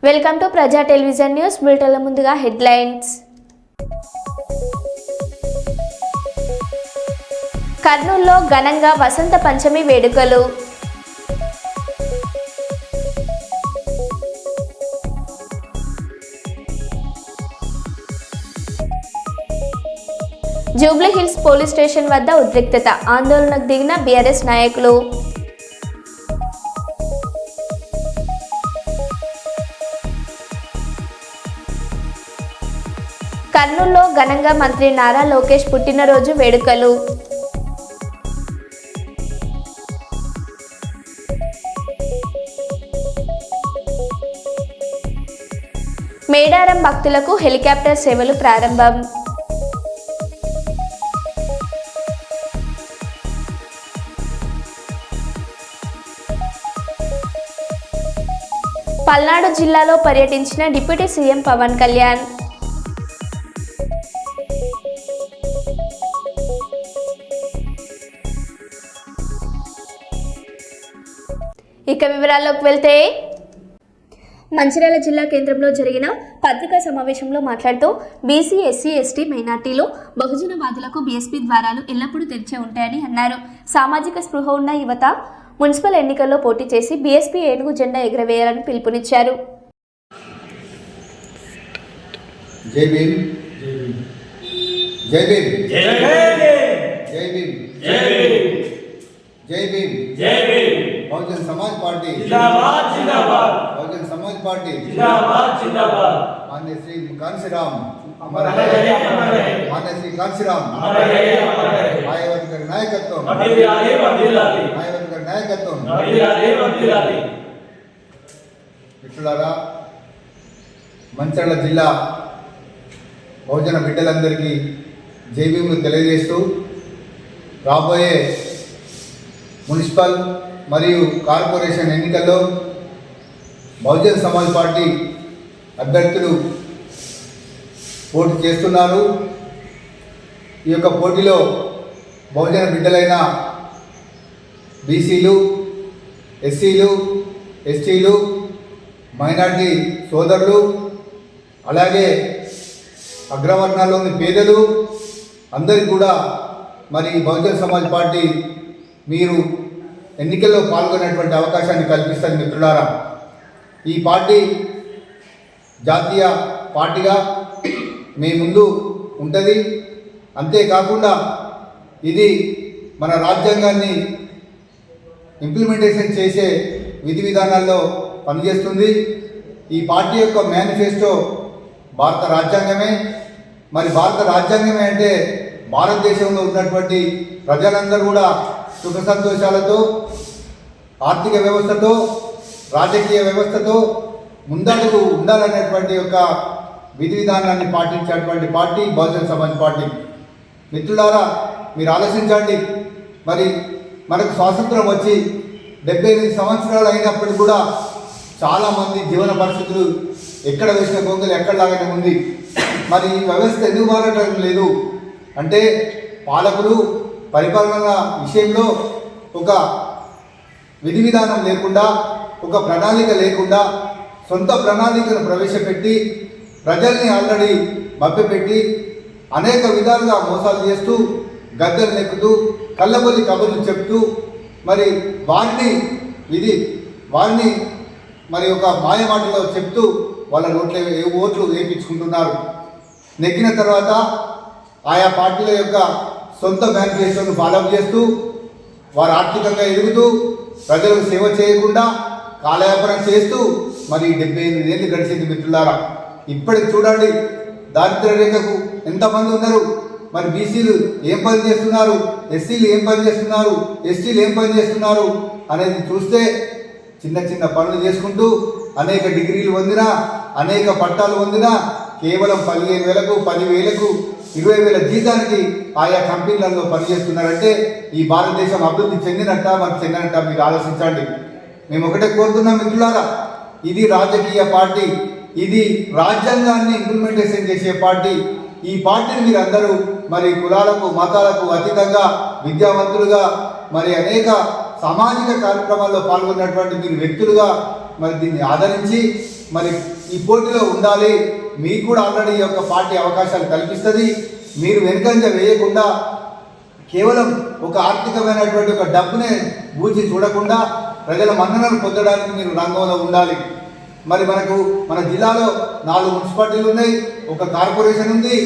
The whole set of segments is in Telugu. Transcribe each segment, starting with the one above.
వెల్కమ్ టు ప్రజా టెలివిజన్ న్యూస్ బులెటిన్ల ముందుగా హెడ్లైన్స్. కర్నూలులో ఘనంగా వసంత పంచమి వేడుకలు. జూబ్లీ హిల్స్ పోలీస్ స్టేషన్ వద్ద ఉద్రిక్తత, ఆందోళనకు దిగిన బీఆర్ఎస్ నాయకులు. కర్నూలులో ఘనంగా మంత్రి నారా లోకేష్ పుట్టినరోజు వేడుకలు. మేడారం భక్తులకు హెలికాప్టర్ సేవలు ప్రారంభం. పల్నాడు జిల్లాలో పర్యటించిన డిప్యూటీ సీఎం పవన్ కళ్యాణ్. ఇక వివరాల్లోకి వెళ్తే, మంచిర్యాల జిల్లా కేంద్రంలో జరిగిన పత్రికా సమావేశంలో మాట్లాడుతూ బీసీ, ఎస్సీ, ఎస్టీ, మైనార్టీలు, బహుజనవాదులకు బీఎస్పీ ద్వారాలు ఎల్లప్పుడూ తెరిచే ఉంటాయని అన్నారు. సామాజిక స్పృహ ఉన్న యువత మున్సిపల్ ఎన్నికల్లో పోటీ చేసి బీఎస్పీ ఏనుగు జెండా ఎగురవేయాలని పిలుపునిచ్చారు. జై భీమ్, జై భీమ్, జై భీమ్, జై భీమ్, జై భీమ్, జై భీమ్. బహుజన్ సమాజ్ పార్టీ జిందాబాద్, జిందాబాద్. బహుజన్ సమాజ్ పార్టీ జిందాబాద్, జిందాబాద్. మాన్య శ్రీ కాంశీరామ్ అమర్ రహే, అమర్ రహే. మాన్య శ్రీ కాంశీరామ్ అమర్ రహే, అమర్ రహే. మాయావతి గారి నాయకత్వం వర్ధిల్లాలి, వర్ధిల్లాలి. మాయావతి గారి నాయకత్వం వర్ధిల్లాలి, వర్ధిల్లాలి. మిత్రులారా, మంచిర్యాల జిల్లా బహుజన బిడ్డలందరికీ జై భీములు తెలియజేస్తూ రాబోయే మున్సిపల్ మరియు కార్పొరేషన్ ఎన్నికల్లో బహుజన్ సమాజ్ పార్టీ అభ్యర్థులు పోటీ చేస్తున్నారు. ఈ యొక్క పోటీలో బహుజన బిడ్డలైన బీసీలు, ఎస్సీలు, ఎస్టీలు, మైనార్టీ సోదరులు, అలాగే అగ్రవర్ణాల్లోని పేదలు అందరికీ కూడా మరి బహుజన్ సమాజ్ పార్టీ మీరు ఎన్నికల్లో పాల్గొనేటువంటి అవకాశాన్ని కల్పిస్తుంది. మిత్రులారా, ఈ పార్టీ జాతీయ పార్టీగా మీ ముందు ఉంటుంది. అంతేకాకుండా ఇది మన రాజ్యాంగాన్ని ఇంప్లిమెంటేషన్ చేసే విధి విధానాల్లో పనిచేస్తుంది. ఈ పార్టీ యొక్క మేనిఫెస్టో భారత రాజ్యాంగమే. మరి భారత రాజ్యాంగమే అంటే భారతదేశంలో ఉన్నటువంటి ప్రజలందరూ కూడా సుఖ సంతోషాలతో, ఆర్థిక వ్యవస్థతో, రాజకీయ వ్యవస్థతో ముందడుగు ఉండాలనేటువంటి యొక్క విధి విధానాన్ని పాటించేటువంటి పార్టీ బహుజన్ సమాజ్ పార్టీ. మిత్రులారా, మీరు ఆలోచించండి. మరి మనకు స్వాతంత్రం వచ్చి 78 సంవత్సరాలు అయినప్పటికీ కూడా చాలామంది జీవన పరిస్థితులు ఎక్కడ వేసిన గొంగలు ఎక్కడలాగానే ఉంది. మరి ఈ వ్యవస్థ ఎందుకు మారటం లేదు అంటే పాలకులు పరిపాలన విషయంలో ఒక విధి విధానం లేకుండా, ఒక ప్రణాళిక లేకుండా సొంత ప్రణాళికను ప్రవేశపెట్టి ప్రజల్ని ఆల్రెడీ మభ్యపెట్టి అనేక విధాలుగా మోసాలు చేస్తూ, గద్దెలు నెక్కుతూ, కళ్ళబొల్లి కబుర్లు చెప్తూ మరి వారిని మరి ఒక మాయమాటలో చెప్తూ వాళ్ళ ఓట్లు వేయించుకుంటున్నారు. నెగ్గిన తర్వాత ఆయా పార్టీల యొక్క సొంత మేనిఫెస్టోను ఫాలోఅప్ చేస్తూ వారు ఆర్థికంగా ఎదుగుతూ ప్రజలకు సేవ చేయకుండా కాలయాపన చేస్తూ మరి 78 ఏళ్ళు గడిచింది. మిత్రులారా, ఇప్పటికి చూడండి దారిద్ర్య రేఖకు ఎంతమంది ఉన్నారు. మరి బీసీలు ఏం పని చేస్తున్నారు, ఎస్సీలు ఏం పని చేస్తున్నారు, ఎస్టీలు ఏం పని చేస్తున్నారు అనేది చూస్తే చిన్న చిన్న పనులు చేసుకుంటూ అనేక డిగ్రీలు పొందినా, అనేక పట్టాలు పొందినా కేవలం 15,000కు, 10,000కు, 20,000 జీతానికి ఆయా కంపెనీలలో పనిచేస్తున్నారంటే ఈ భారతదేశం అభివృద్ధి చెందినట్ట మరి చెందినట్ట మీరు ఆలోచించండి. మేము ఒకటే కోరుతున్నాం మిత్రులారా, ఇది రాజకీయ పార్టీ, ఇది రాజ్యాంగాన్ని ఇంప్లిమెంటేషన్ చేసే పార్టీ. ఈ పార్టీని మీరు అందరూ మరి కులాలకు, మతాలకు అతీతంగా విద్యావంతులుగా మరి అనేక సామాజిక కార్యక్రమాల్లో పాల్గొన్నటువంటి మీరు వ్యక్తులుగా మరి దీన్ని ఆదరించి మరి ఈ పోటీలో ఉండాలి. మీకు కూడా ఆల్రెడీ ఈ యొక్క పార్టీ అవకాశాలు కల్పిస్తుంది. మీరు వెనుకంజ వేయకుండా కేవలం ఒక ఆర్థికమైనటువంటి ఒక డబ్బునే ఊచి చూడకుండా ప్రజల మన్ననలు పొందడానికి మీరు రంగంలో ఉండాలి. మరి మన జిల్లాలో 4 మున్సిపాలిటీలు ఉన్నాయి, ఒక కార్పొరేషన్ ఉంది.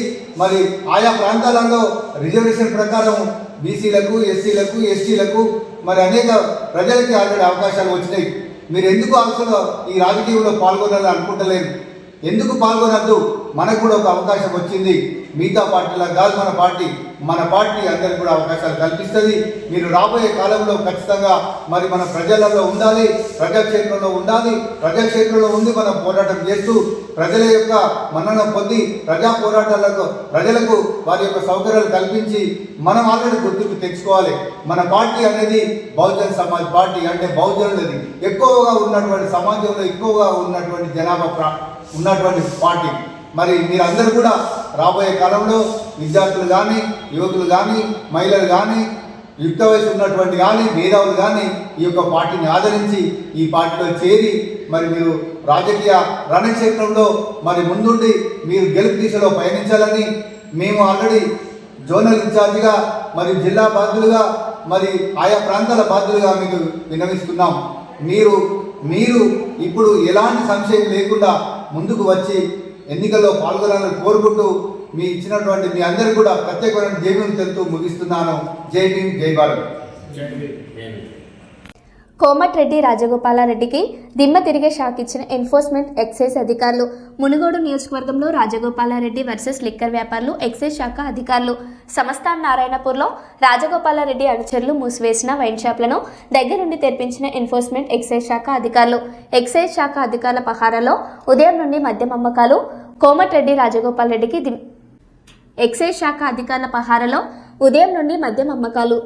మరి ఆయా ప్రాంతాలలో రిజర్వేషన్ ప్రకారం బీసీలకు, ఎస్సీలకు, ఎస్టీలకు మరి అనేక ప్రజలకి ఆల్రెడీ అవకాశాలు వచ్చినాయి. మీరు ఎందుకు అసలు ఈ రాజకీయంలో పాల్గొనాలని అనుకుంటలేరు? ఎందుకు పాల్గొనద్దు? మనకు కూడా ఒక అవకాశం వచ్చింది. మిగతా పార్టీలా కాదు మన పార్టీ అందరికి కూడా అవకాశాలు కల్పిస్తుంది. మీరు రాబోయే కాలంలో ఖచ్చితంగా మరి మన ప్రజలలో ఉండాలి, ప్రజాక్షేత్రంలో ఉండాలి. ప్రజాక్షేత్రంలో ఉండి మనం పోరాటం చేస్తూ ప్రజల యొక్క మన్నన పొంది ప్రజా పోరాటాలకు ప్రజలకు వారి యొక్క సౌకర్యాలు కల్పించి మనం ఆల్రెడీ గుర్తింపు తెచ్చుకోవాలి. మన పార్టీ అనేది బహుజన్ సమాజ్ పార్టీ, అంటే బహుజనులది ఎక్కువగా ఉన్నటువంటి సమాజంలో ఎక్కువగా ఉన్నటువంటి జనాభా ఉన్నటువంటి పార్టీ. మరి మీరందరూ కూడా రాబోయే కాలంలో విద్యార్థులు కానీ, యువకులు కానీ, మహిళలు కానీ, యుక్త వయసు ఉన్నటువంటి కానీ, మేధావులు కానీ ఈ యొక్క పార్టీని ఆదరించి ఈ పార్టీలో చేరి మరి మీరు రాజకీయ రణక్షేత్రంలో మరి ముందుండి మీరు గెలుపు దిశలో పయనించాలని మేము ఆల్రెడీ జోనల్ ఇన్ఛార్జిగా మరి జిల్లా బాధ్యులుగా మరి ఆయా ప్రాంతాల బాధ్యులుగా మీకు విన్నవిస్తున్నాం. మీరు ఇప్పుడు ఎలాంటి సంశయం లేకుండా ముందుకు వచ్చి ఎన్నికల్లో పాల్గొనాలని కోరుకుంటూ మీ అందరికీ కూడా ప్రత్యేకమైన జైభీం తెలుపుతూ ముగిస్తున్నాను. జై భీమ్, జై భారత్. కోమటిరెడ్డి రాజగోపాలారెడ్డికి దిమ్మ తిరిగే షాక్ ఇచ్చిన ఎన్ఫోర్స్మెంట్ ఎక్సైజ్ అధికారులు. మునుగోడు నియోజకవర్గంలో రాజగోపాలారెడ్డి వర్సెస్ లిక్కర్ వ్యాపారులు ఎక్సైజ్ శాఖ అధికారులు. సంస్థాన్ నారాయణపూర్లో రాజగోపాలారెడ్డి అనుచరులు మూసివేసిన వైన్ షాప్లను దగ్గరుండి తెరిపించిన ఎన్ఫోర్స్మెంట్ ఎక్సైజ్ శాఖ అధికారులు. ఎక్సైజ్ శాఖ అధికారుల పహారాలో ఉదయం నుండి మద్యం అమ్మకాలు. కోమటిరెడ్డి రాజగోపాల్రెడ్డికి ఎక్సైజ్ శాఖ అధికారుల పహారాలో ఉదయం నుండి మద్యం అమ్మకాలు.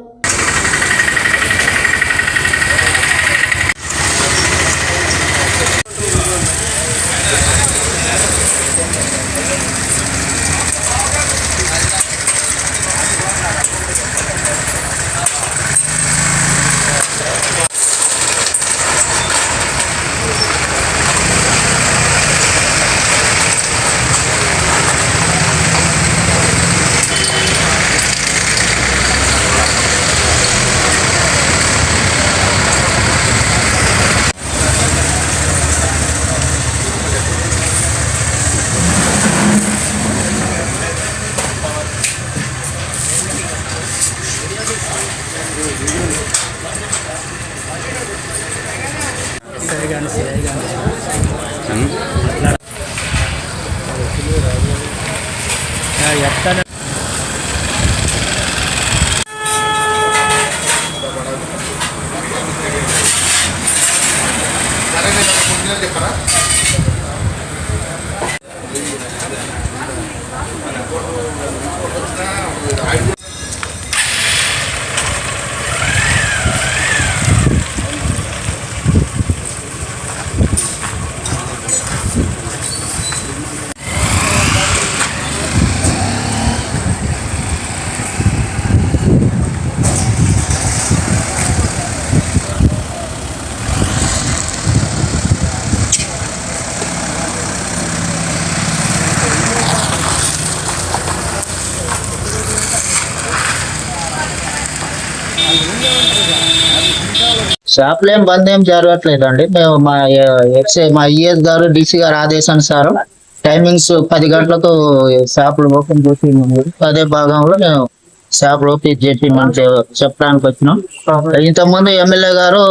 షాపులు ఏం బంద్ ఏం జరగట్లేదండి. మేము మా ఈఎస్ గారు డీసీ గారు ఆదేశానుసారం టైమింగ్స్ 10 గంటలకు షాపులు ఓపెన్ చేసి అదే భాగంలో మేము షాపులు ఓపెన్ చేసి చెప్పడానికి వచ్చినాం. ఇంతకుముందు ఎమ్మెల్యే గారు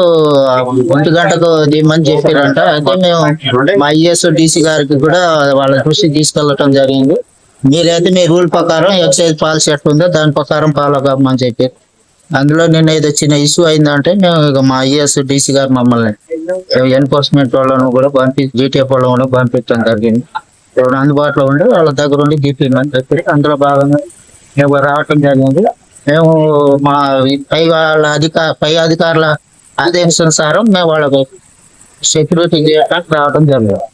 1 గంటకు దీమని చెప్పారంట. అయితే మేము మా ఈఎస్ డీసీ గారికి కూడా వాళ్ళ దృష్టికి తీసుకెళ్ళటం జరిగింది. మీరైతే మీ రూల్ ప్రకారం ఎక్సైజ్ పాలసీ ఎట్లుందో దాని ప్రకారం ఫాలో కామని చెప్పారు. అందులో నిన్న ఏదో చిన్న ఇష్యూ అయిందంటే మేము ఇక మా ఐఏఎస్ డీసీ గారు మమ్మల్ని ఎన్ఫోర్స్మెంట్ వాళ్ళను కూడా జీటీఎఫ్ వాళ్ళను కూడా పంపించడం జరిగింది. ఎవరు అందుబాటులో ఉండి వాళ్ళ దగ్గర ఉండి తీపిమని చెప్పి అందులో భాగంగా మేము రావటం జరిగింది. మేము మా పై అధికారుల ఆదేశానుసారం మేము వాళ్ళకు సెక్యూరిటీ చేయడానికి రావడం జరిగింది.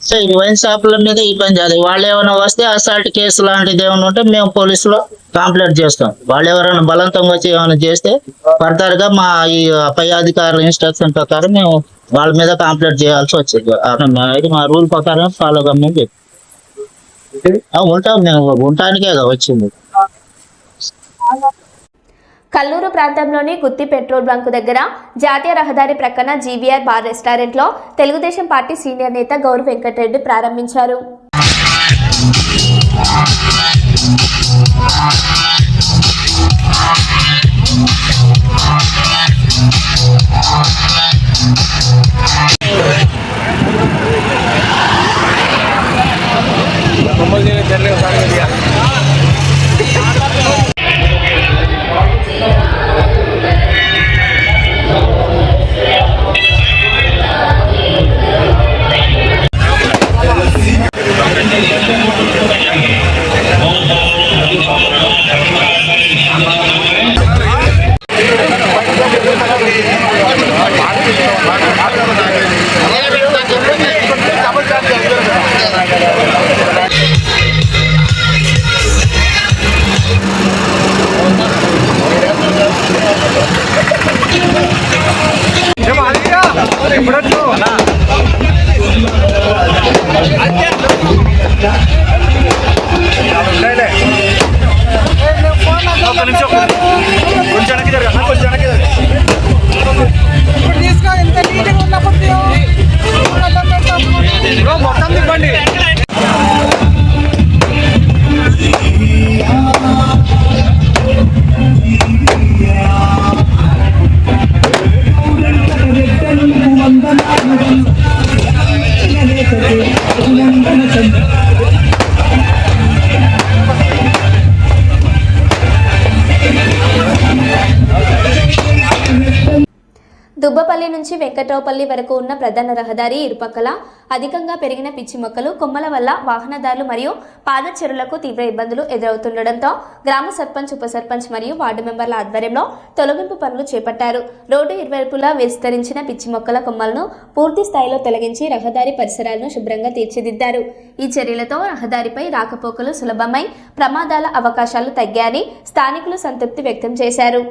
సో ఈ వైన్ షాపుల మీద ఇబ్బంది. అది వాళ్ళు ఏమైనా వస్తే అసాల్ట్ కేసు లాంటిది ఏమైనా ఉంటే మేము పోలీసులో కంప్లైంట్ చేస్తాం. వాళ్ళు ఎవరైనా బలవంతంగా వచ్చి ఏమైనా చేస్తే ఫర్దర్ గా మా ఈ పై అధికారుల ఇన్స్ట్రక్షన్ ప్రకారం మేము వాళ్ళ మీద కంప్లైంట్ చేయాల్సి వచ్చింది. ఇది మా రూల్ ప్రకారం ఫాలో కమ్మని చెప్పి ఉంటాం. మేము ఉండటానికే వచ్చింది. కల్లూరు ప్రాంతంలోని గుత్తి పెట్రోల్ బంకు దగ్గర జాతీయ రహదారి ప్రక్కన జీవీఆర్ బార్ రెస్టారెంట్లో తెలుగుదేశం పార్టీ సీనియర్ నేత గౌరవ్ వెంకటరెడ్డి ప్రారంభించారు. దుబ్బపల్లి నుంచి వెంకట్రావుపల్లి వరకు ఉన్న ప్రధాన రహదారి ఇరుపక్కల అధికంగా పెరిగిన పిచ్చి మొక్కలు కొమ్మల వల్ల వాహనదారులు మరియు పాదచారులకు తీవ్ర ఇబ్బందులు ఎదురవుతుండటంతో గ్రామ సర్పంచ్, ఉప సర్పంచ్ మరియు వార్డు మెంబర్ల ఆధ్వర్యంలో తొలగింపు పనులు చేపట్టారు. రోడ్డు ఇరువైపులా విస్తరించిన పిచ్చి మొక్కల కొమ్మలను పూర్తి స్థాయిలో తొలగించి రహదారి పరిసరాలను శుభ్రంగా తీర్చిదిద్దారు. ఈ చర్యలతో రహదారిపై రాకపోకలు సులభమై ప్రమాదాల అవకాశాలు తగ్గాయని స్థానికులు సంతృప్తి వ్యక్తం చేశారు.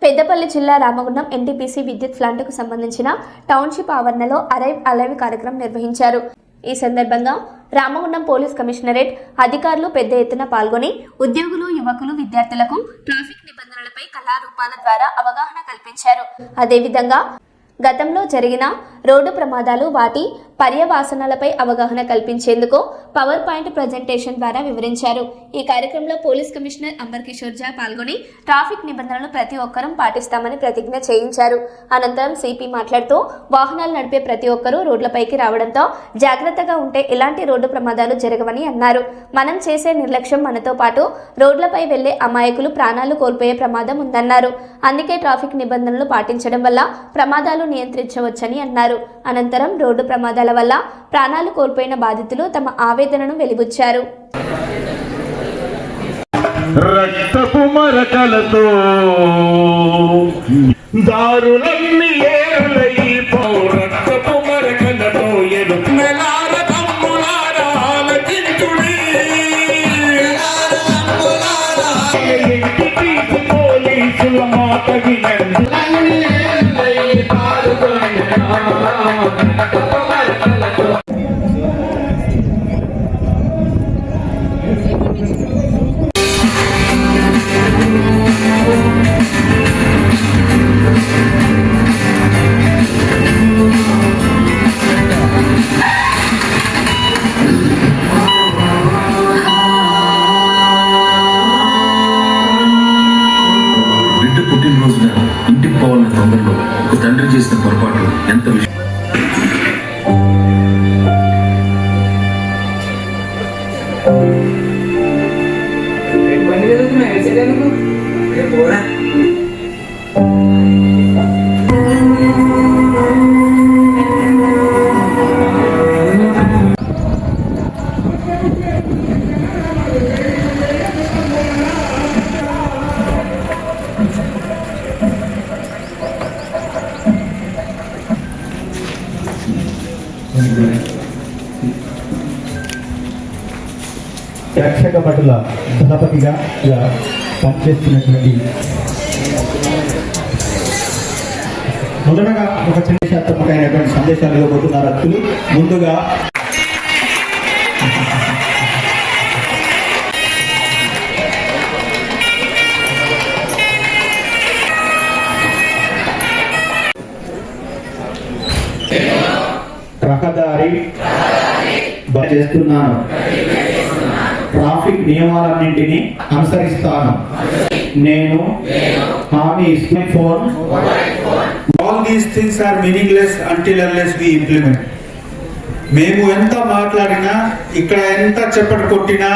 పెద్దపల్లి జిల్లా రామగుండం ఎన్టీపీసీ విద్యుత్ ప్లాంట్కు సంబంధించిన టౌన్షిప్ ఆవరణలో అరైవ్ అలైవ్ కార్యక్రమం నిర్వహించారు. ఈ సందర్భంగా రామగుండం పోలీస్ కమిషనరేట్ అధికారులు పెద్ద ఎత్తున పాల్గొని ఉద్యోగులు, యువకులు, విద్యార్థులకు ట్రాఫిక్ నిబంధనలపై కళారూపాల ద్వారా అవగాహన కల్పించారు. అదేవిధంగా గతంలో జరిగిన రోడ్డు ప్రమాదాలు, వాటి పర్యవసానాలపై అవగాహన కల్పించేందుకు పవర్ పాయింట్ ప్రజెంటేషన్ ద్వారా వివరించారు. ఈ కార్యక్రమంలో పోలీస్ కమిషనర్ అంబర్ కిషోర్ జా పాల్గొని ట్రాఫిక్ నిబంధనలు ప్రతి ఒక్కరూ పాటిస్తామని ప్రతిజ్ఞ చేయించారు. అనంతరం సిపి మాట్లాడుతూ వాహనాలు నడిపే ప్రతి ఒక్కరూ రోడ్లపైకి రావడంతో జాగ్రత్తగా ఉంటే ఎలాంటి రోడ్డు ప్రమాదాలు జరగవని అన్నారు. మనం చేసే నిర్లక్ష్యం మనతో పాటు రోడ్లపై వెళ్లే అమాయకులు ప్రాణాలు కోల్పోయే ప్రమాదం ఉందన్నారు. అందుకే ట్రాఫిక్ నిబంధనలు పాటించడం వల్ల ప్రమాదాలు నియంత్రించవచ్చని అన్నారు. అనంతరం రోడ్డు ప్రమాదాల వల్ల ప్రాణాలు కోల్పోయిన బాధితులు తమ ఆవేదనను వెలిబుచ్చారు. రక్తపు మరకలతో దారులన్నీ ఏరులై రక్తపు మరకలతో ఎరుమెలార తమ్ములారా ఆలకించుడి. పోలీసుల మాట వినండి. జీవితంలో ఒక తండ్రి చేసిన పొరపాటు ఎంత ప్రేక్షక పటుల దళపతిగా పనిచేస్తున్నటువంటి మొదటగా ఒక చరిత్రాత్మకమైనటువంటి సందేశాలు ఇవ్వబోతున్నారు అత్తులు. ముందుగా రహదారి చేస్తున్నాను, ట్రాఫిక్ నియమాలన్నింటినీ అనుసరిస్తాను, నేను హామీ ఇస్తున్న ఫోన్. All these things are meaningless until unless we implement. మేము ఎంత మాట్లాడినా, ఇక్కడ ఎంత చెప్పట కొట్టినా,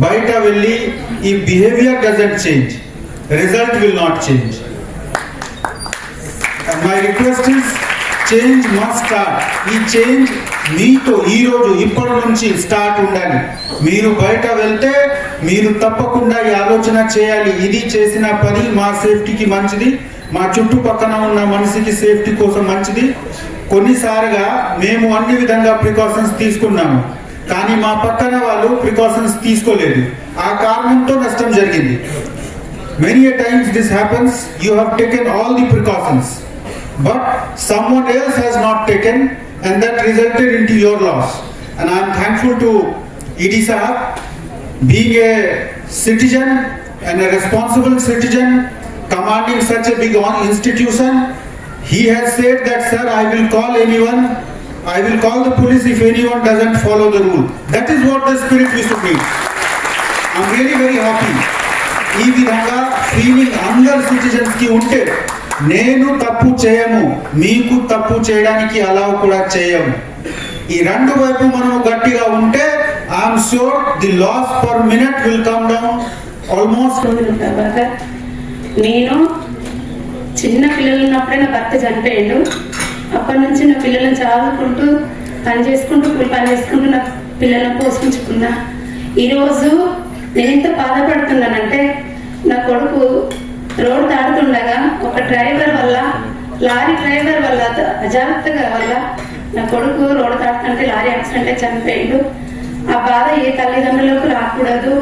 బయట వెళ్ళి ఈ behaviour doesn't change, result will not change. My request is change must start. ఈ చేంజ్ మీతో ఈ రోజు ఇప్పటి నుంచి స్టార్ట్ ఉండాలి. మీరు బయట వెళ్తే మీరు తప్పకుండా ఈ ఆలోచన చేయాలి, ఇది చేసిన పని మా సేఫ్టీకి మంచిది, మా చుట్టుపక్కన ఉన్న మనిషికి సేఫ్టీ కోసం మంచిది. కొన్నిసార్లుగా మేము అన్ని విధంగా ప్రికాషన్స్ తీసుకున్నాము, కానీ మా పక్కన వాళ్ళు ప్రికాషన్స్ తీసుకోలేదు, ఆ కారణంతో నష్టం జరిగింది. Many a times this happens, you have taken all the precautions, but someone else has not taken, and that resulted into your loss. And I am thankful to ED Sahab, being a citizen and a responsible citizen, commanding such a big institution. He has said that, sir, I will call anyone, I will call the police if anyone doesn't follow the rule. That is what the spirit we should need. I am really very happy. ఈ విధంగా ఫీలింగ్ అందరు సిటిజన్స్ కి ఉంటే, నేను తప్పు చేయము, మీకు తప్పు చేయడానికి అలౌ కూడా చేయము, ఈ రెండు వైపు మనం గట్టిగా ఉంటే I'm sure the loss per minute will come down almost. నేను చిన్న పిల్లలు ఉన్నప్పుడే నా భర్త చనిపోయాడు. అప్పటి నుంచి నా పిల్లలను చదువుకుంటూ పని చేసుకుంటూ నా పిల్లలను పోషించుకున్నా. ఈరోజు నేను ఎంత బాధపడుతున్నానంటే, నా కొడుకు రోడ్ దాటుతుండగా ఒక డ్రైవర్ వల్ల, లారీ డ్రైవర్ వల్ల, అజాగ్రత్తగా వల్ల నా కొడుకు రోడ్ దాటుతుంటే లారీ యాక్సిడెంట్ అయి చనిపోయాడు. ఆ బాధ ఏ తల్లిదండ్రులకు రాకూడదు.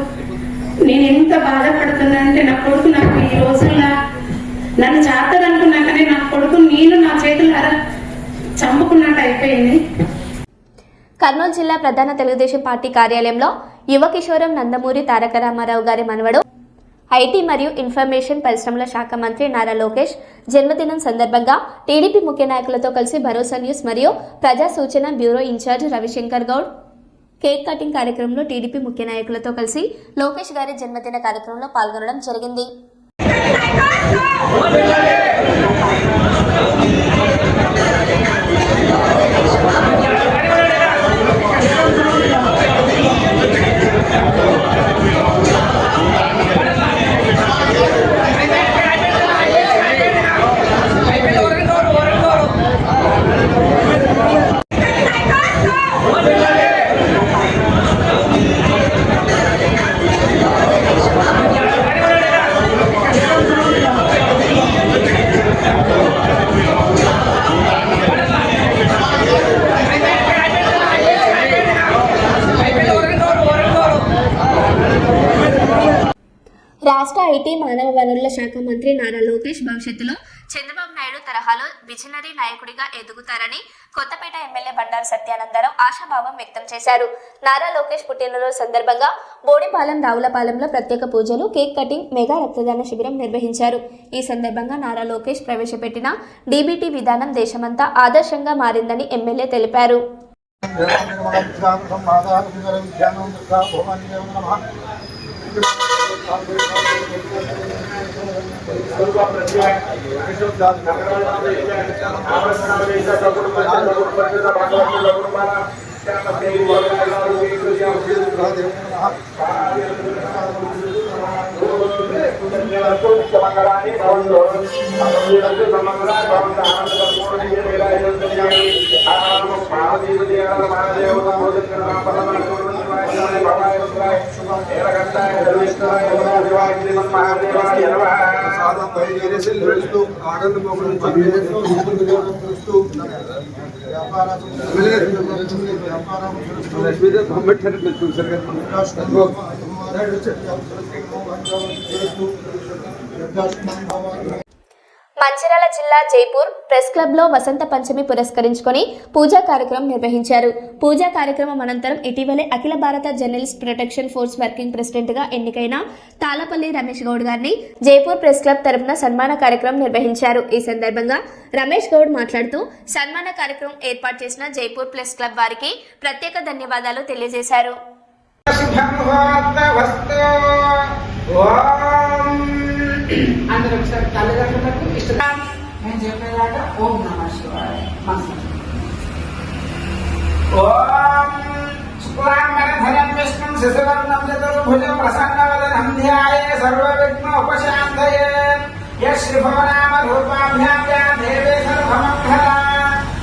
నేను ఎంత బాధపడుతున్నా అంటే, నా కొడుకు నాకు ఈ రోజుల్లో నన్ను చేస్తాడనుకున్నా, కానీ నా కొడుకు నేను నా చేతులారా చంపుకున్నట్టు అయిపోయింది. కర్నూలు జిల్లా ప్రధాన తెలుగుదేశం పార్టీ కార్యాలయంలో యువ కిషోరం నందమూరి తారక రామారావు గారి మనవడు ఐటీ మరియు ఇన్ఫర్మేషన్ పరిశ్రమల శాఖ మంత్రి నారా లోకేష్ జన్మదినం సందర్భంగా టీడీపీ ముఖ్య నాయకులతో కలిసి భరోసా న్యూస్ మరియు ప్రజా సూచన bureau in charge Ravishankar Goud cake cutting కార్యక్రమంలో టీడీపీ ముఖ్య నాయకులతో కలిసి లోకేష్ గారి జన్మదిన కార్యక్రమంలో పాల్గొనడం జరిగింది. రాష్ట్ర ఐటీ మానవ వనరుల శాఖ మంత్రి నారా లోకేష్ భవిష్యత్తులో చంద్రబాబు నాయుడు తరహాలో విజనరీ నాయకుడిగా ఎదుగుతారని కొత్తపేట ఎమ్మెల్యే బండారు సత్యానందరావు ఆశాభావం వ్యక్తం చేశారు. నారా లోకేష్ పుట్టినరోజు సందర్భంగా బోడిపాలెం రావులపాలెంలో ప్రత్యేక పూజలు, కేక్ కటింగ్, మెగా రక్తదాన శిబిరం నిర్వహించారు. ఈ సందర్భంగా నారా లోకేష్ ప్రవేశపెట్టిన డీబీటీ విధానం దేశమంతా ఆదర్శంగా మారిందని ఎమ్మెల్యే తెలిపారు. మంచిర్యాల జిల్లా జైపూర్ ప్రెస్ క్లబ్లో వసంత పంచమి పురస్కరించుకొని పూజా కార్యక్రమం నిర్వహించారు. పూజా కార్యక్రమం అనంతరం ఇటీవలే అఖిల భారత జర్నలిస్ట్ ప్రొటెక్షన్ ఫోర్స్ వర్కింగ్ ప్రెసిడెంట్గా ఎన్నికైన తాళపల్లి రమేష్ గౌడ్ గారిని జైపూర్ ప్రెస్ క్లబ్ తరఫున సన్మాన కార్యక్రమం నిర్వహించారు. ఈ సందర్భంగా రమేష్ గౌడ్ మాట్లాడుతూ సన్మాన కార్యక్రమం ఏర్పాటు చేసిన జైపూర్ ప్రెస్ క్లబ్ వారికి ప్రత్యేక ధన్యవాదాలు తెలియజేశారు. అందరూ ఒకసారి తల్లిదండ్రులకు ఇష్టం నేను చెప్పేదాకా ఓం నమః శివాయ. ఓం శుక్లాంబరధరం విష్ణుం శశివర్ణం చతుర్భుజం ప్రసన్నవదనం ధ్యాయే సర్వవిఘ్నోపశాంతయే యశ్రీభవనామ రూపాభ్యాం యా దేవే సర్వమంగళా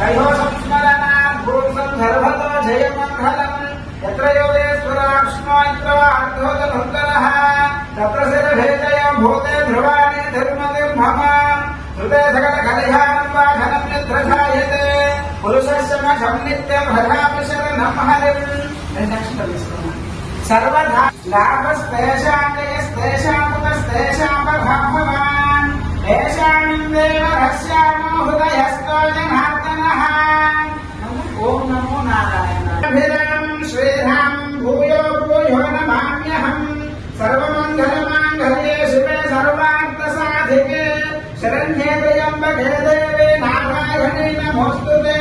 తయో సంస్మరణాత్ భూతం సర్వతో జయమంగళం యత్ర యోగేశ్వరాక్ష్మో యత్ర అర్ధోదనుత్తరః తత్ర శిరభేదయం భూతే ధ్రువాణి ధర్మనిర్మమ హృదే సకల కళ్యాణం వా ఘనం నిద్రజాయతే పురుషస్య మఘం నిత్యం హరామి శరణం హరిం. రెండక్షరం తీసుకున్నాం. సర్వధా లాభస్తేషాం జయస్తేషాం పుతస్తేషాం భగవాన్ తేషాం దేవ రహస్యామో హృదయస్థో జనార్దనః. ఓం నమో నారాయణాయ. శ్రీరాం భూయో భూయో నమామ్యహం. సర్వమంగళమాంగళ్యే శివే సర్వార్థసాధికే శరణ్యే త్ర్యంబకే దేవే నారాయణే నమోస్తుతే.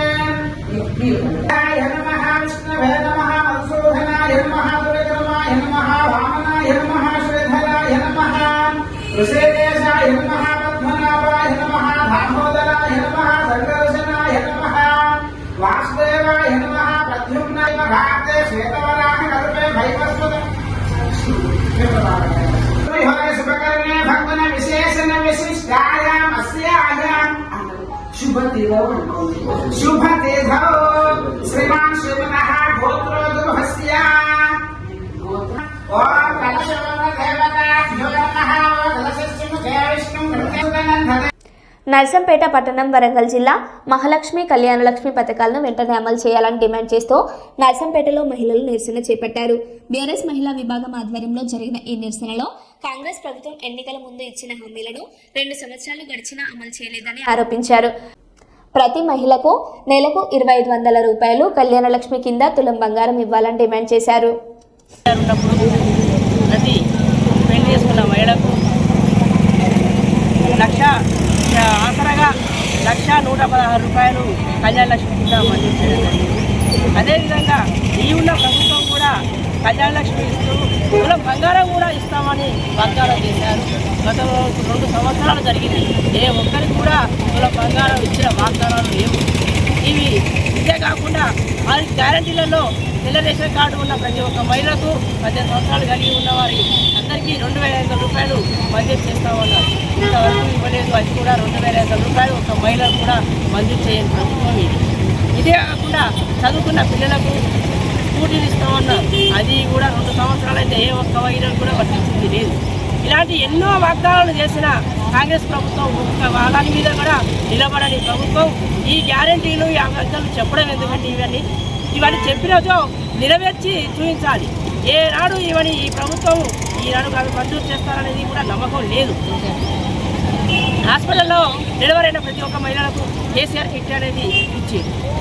హాయ నమః విష్ణవే నమః మధుసూదనాయ నమః త్రివిక్రమాయ నమః వామనాయ నమః శ్రీధరాయ నమః ఋషికేశాయ నమః పద్మనాభాయ నమః దామోదరాయ నమః సంకర్షణాయ నమః వాసుదేవాయ నమః ప్రద్యుమ్నాయ మహాతే శ్వేతవరాహ కల్పే భైవస్వత శుభకర్ణే భక్తున విశేషణ విశిష్టాయాం అస్యాయాం శుభతిథౌ శ్రీమాన్ శ్రీమనః గోత్రో గృహస్య ఓం కలశవన దేవతాభ్యో నమః కలశస్య విష్ణుం కృతనందన. నర్సంపేట పట్టణం వరంగల్ జిల్లా మహాలక్ష్మి కళ్యాణలక్ష్మి పథకాలను వెంటనే అమలు చేయాలని డిమాండ్ చేస్తూ నర్సంపేటలో మహిళలు నిరసన చేపట్టారు. బీఆర్ఎస్ మహిళా విభాగం ఆధ్వర్యంలో జరిగిన ఈ నిరసనలో కాంగ్రెస్ ప్రభుత్వం ఎన్నికల ముందు ఇచ్చిన హామీలను 2 సంవత్సరాలు గడిచినా అమలు చేయలేదని ఆరోపించారు. ప్రతి మహిళకు నెలకు 2500 రూపాయలు కళ్యాణలక్ష్మి కింద తులం బంగారం ఇవ్వాలని డిమాండ్ చేశారు. ప్రతి పెళ్లి చేసుకున్న మహిళకు ఆసరగా 1,116 రూపాయలు కళ్యాణలక్ష్మి కింద మంజూరు చేయడం జరిగింది. అదేవిధంగా ఈ ఉన్న ప్రభుత్వం కూడా కళ్యాణలక్ష్మి ఇస్తూ తులం బంగారం కూడా ఇస్తామని వాగ్దానం చేశారు. గత 2 సంవత్సరాలు జరిగింది. ఏ ఒక్కరికి కూడా తులం బంగారం ఇచ్చిన వాగ్దానాలు లేవు. ఇవి ఇదే కాకుండా వారి గ్యారంటీలలో తెల్ల రేషన్ కార్డు ఉన్న ప్రతి ఒక్క మహిళకు 18 సంవత్సరాలు కలిగి ఉన్న వారి అందరికీ 2,500 రూపాయలు మంజూరు చేస్తామన్నారు. ఇంతవరకు ఇవ్వలేదు. అది కూడా 2,500 రూపాయలు ఒక మహిళకు కూడా మంజూరు చేయని ప్రభుత్వం ఇది. ఇదే కాకుండా చదువుకున్న పిల్లలకు స్కూటీలు ఇస్తామన్నారు. అది కూడా 2 సంవత్సరాలు అయితే ఏ ఒక్క మహిళకు కూడా వర్తించింది లేదు. ఇలాంటి ఎన్నో వాగ్దానాలు చేసిన కాంగ్రెస్ ప్రభుత్వం వాళ్ళ మీద కూడా నిలబడని ప్రభుత్వం ఈ గ్యారంటీలు ఈ వాగ్దానాలు చెప్పడం ఎందుకంటే ఇవన్నీ చెప్పినతో నెరవేర్చి చూపించాలి. ఏనాడు ఇవన్నీ ఈ ప్రభుత్వం ఈనాడు మంజూరు చేస్తారనేది కూడా నమ్మకం లేదు. హాస్పిటల్లో డెలివరీ అయిన ప్రతి ఒక్క మహిళలకు కేసీఆర్ కిట్ అనేది ఇచ్చి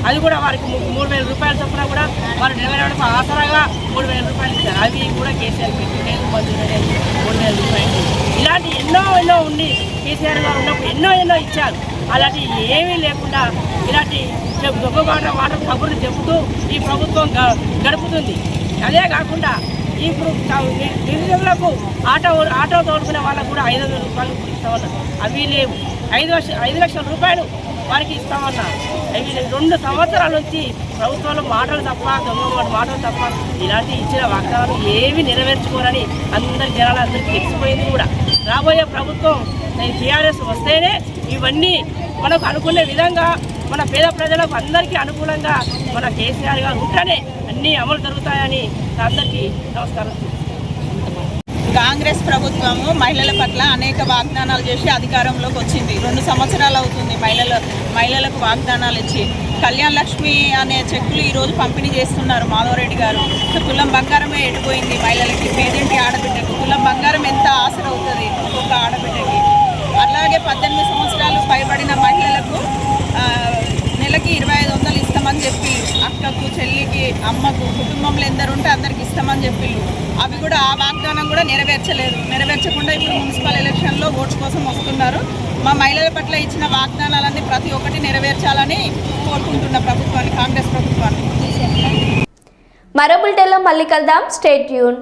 అది కూడా వారికి 3,000 రూపాయలు చొప్పున కూడా వారు డెలివరీ అవ్వడానికి ఆసరాగా 3,000 రూపాయలు ఇచ్చారు. అవి కూడా కేసీఆర్ కిట్ లేదు, మంజూరు అనేది 3,000 రూపాయలు. ఇలాంటి ఎన్నో ఉండి కేసీఆర్ గారు ఉన్నప్పుడు ఎన్నో ఇచ్చారు. అలాంటి ఏమీ లేకుండా ఇలాంటి దొంగ మాట కబుర్లు చెబుతూ ఈ ప్రభుత్వం గడుపుతుంది. అదే కాకుండా ఇప్పుడు నిరుద్యోగులకు ఆటో తోడుకునే వాళ్ళకు కూడా 500 రూపాయలు ఇస్తామన్నారు. అవి లేవు. 5 లక్షల రూపాయలు వారికి ఇస్తామన్నారు. అవి 2 సంవత్సరాల నుంచి ప్రభుత్వంలో మాటలు తప్ప, దొంగ మాటలు తప్ప ఇలాంటి ఇచ్చిన వాగ్దానాలు ఏవి నెరవేర్చుకోరని అందరి జనాలందరికీ తెలిసిపోయింది కూడా. రాబోయే ప్రభుత్వం టీఆర్ఎస్ వస్తేనే ఇవన్నీ మనకు అనుకునే విధంగా, మన పేద ప్రజలకు అందరికీ అనుకూలంగా మన కేసీఆర్ గారు ఉంటేనే అన్నీ అమలు జరుగుతాయని అందరికీ నమస్కారం. కాంగ్రెస్ ప్రభుత్వము మహిళల పట్ల అనేక వాగ్దానాలు చేసి అధికారంలోకి వచ్చింది. 2 సంవత్సరాలు అవుతుంది మహిళలకు వాగ్దానాలు ఇచ్చి. కళ్యాణ్ లక్ష్మి అనే చెక్కులు ఈరోజు పంపిణీ చేస్తున్నారు మాధవరెడ్డి గారు. తులం బంగారమే ఎడిపోయింది మహిళలకి. పేదింటి ఆడబిడ్డకు తులం బంగారం ఎంత ఆసరవుతుంది ఒక్కొక్క ఆడబిడ్డకి. అలాగే 18 సంవత్సరాలు పైబడిన మహిళలకు నెలకి 2500 ఇస్తామని చెప్పి, అక్కకు, చెల్లికి, అమ్మకు, కుటుంబంలో ఎందరు ఉంటే అందరికి ఇస్తామని చెప్పి, అవి కూడా ఆ వాగ్దానం కూడా నెరవేర్చకుండా ఇప్పుడు మున్సిపల్ ఎలక్షన్లో ఓట్స్ కోసం వస్తున్నారు. మా మహిళల పట్ల ఇచ్చిన వాగ్దానాలన్నీ ప్రతి ఒక్కటి నెరవేర్చాలని కోరుకుంటున్న ప్రభుత్వాన్ని, కాంగ్రెస్ ప్రభుత్వాన్ని. మరో బులెటిన్లో మళ్ళీ కలుద్దాం. Stay tune.